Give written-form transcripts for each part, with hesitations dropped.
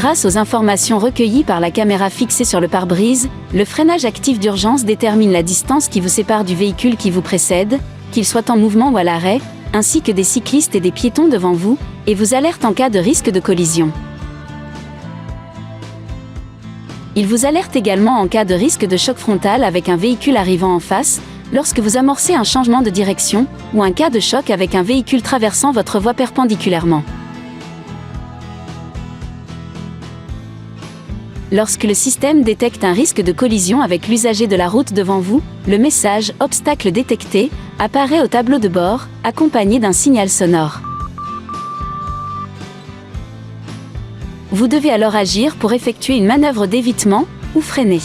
Grâce aux informations recueillies par la caméra fixée sur le pare-brise, le freinage actif d'urgence détermine la distance qui vous sépare du véhicule qui vous précède, qu'il soit en mouvement ou à l'arrêt, ainsi que des cyclistes et des piétons devant vous, et vous alerte en cas de risque de collision. Il vous alerte également en cas de risque de choc frontal avec un véhicule arrivant en face, lorsque vous amorcez un changement de direction, ou un cas de choc avec un véhicule traversant votre voie perpendiculairement. Lorsque le système détecte un risque de collision avec l'usager de la route devant vous, le message « Obstacle détecté » apparaît au tableau de bord, accompagné d'un signal sonore. Vous devez alors agir pour effectuer une manœuvre d'évitement ou freiner.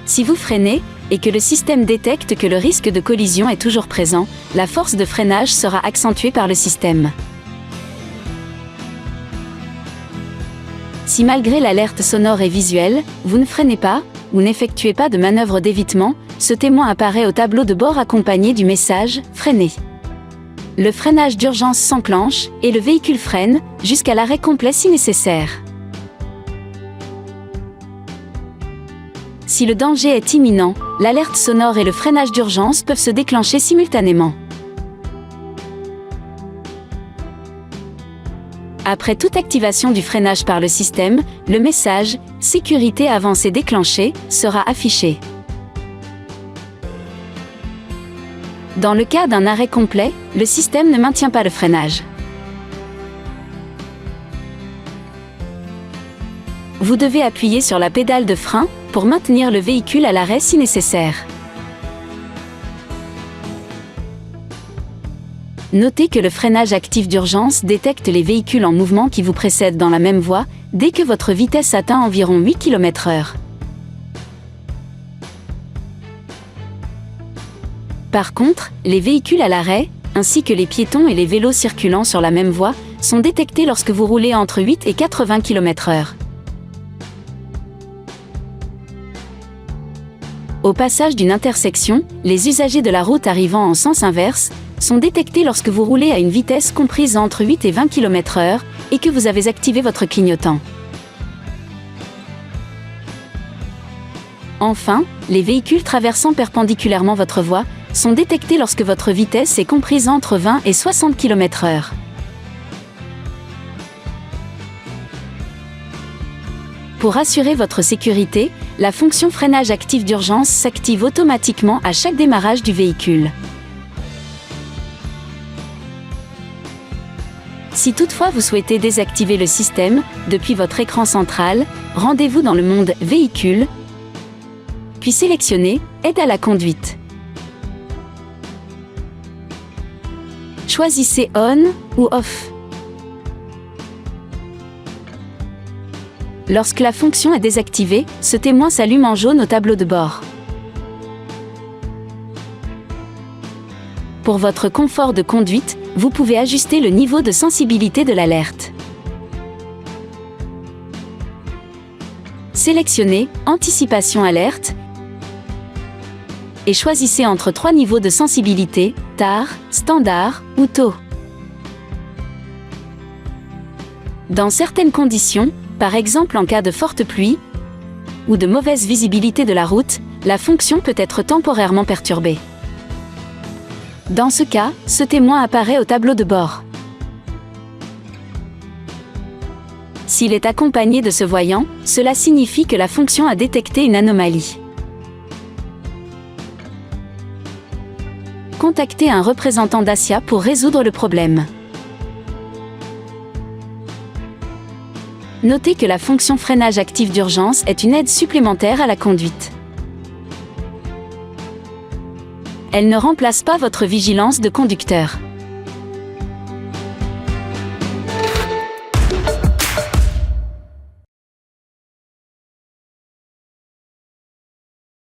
Si vous freinez, et que le système détecte que le risque de collision est toujours présent, la force de freinage sera accentuée par le système. Si malgré l'alerte sonore et visuelle, vous ne freinez pas, ou n'effectuez pas de manœuvre d'évitement, ce témoin apparaît au tableau de bord accompagné du message « Freiner ». Le freinage d'urgence s'enclenche, et le véhicule freine, jusqu'à l'arrêt complet si nécessaire. Si le danger est imminent, l'alerte sonore et le freinage d'urgence peuvent se déclencher simultanément. Après toute activation du freinage par le système, le message « Sécurité avancée déclenchée » sera affiché. Dans le cas d'un arrêt complet, le système ne maintient pas le freinage. Vous devez appuyer sur la pédale de frein pour maintenir le véhicule à l'arrêt si nécessaire. Notez que le freinage actif d'urgence détecte les véhicules en mouvement qui vous précèdent dans la même voie, dès que votre vitesse atteint environ 8 km/h. Par contre, les véhicules à l'arrêt, ainsi que les piétons et les vélos circulant sur la même voie, sont détectés lorsque vous roulez entre 8 et 80 km/h. Au passage d'une intersection, les usagers de la route arrivant en sens inverse sont détectés lorsque vous roulez à une vitesse comprise entre 8 et 20 km/h et que vous avez activé votre clignotant. Enfin, les véhicules traversant perpendiculairement votre voie sont détectés lorsque votre vitesse est comprise entre 20 et 60 km/h. Pour assurer votre sécurité, la fonction freinage actif d'urgence s'active automatiquement à chaque démarrage du véhicule. Si toutefois vous souhaitez désactiver le système, depuis votre écran central, rendez-vous dans le mode « Véhicule », puis sélectionnez « Aide à la conduite ». Choisissez « On » ou « Off ». Lorsque la fonction est désactivée, ce témoin s'allume en jaune au tableau de bord. Pour votre confort de conduite, vous pouvez ajuster le niveau de sensibilité de l'alerte. Sélectionnez « Anticipation alerte » et choisissez entre 3 niveaux de sensibilité, TAR, Standard ou Taux. Dans certaines conditions, par exemple en cas de forte pluie ou de mauvaise visibilité de la route, la fonction peut être temporairement perturbée. Dans ce cas, ce témoin apparaît au tableau de bord. S'il est accompagné de ce voyant, cela signifie que la fonction a détecté une anomalie. Contactez un représentant Dacia pour résoudre le problème. Notez que la fonction freinage actif d'urgence est une aide supplémentaire à la conduite. Elle ne remplace pas votre vigilance de conducteur.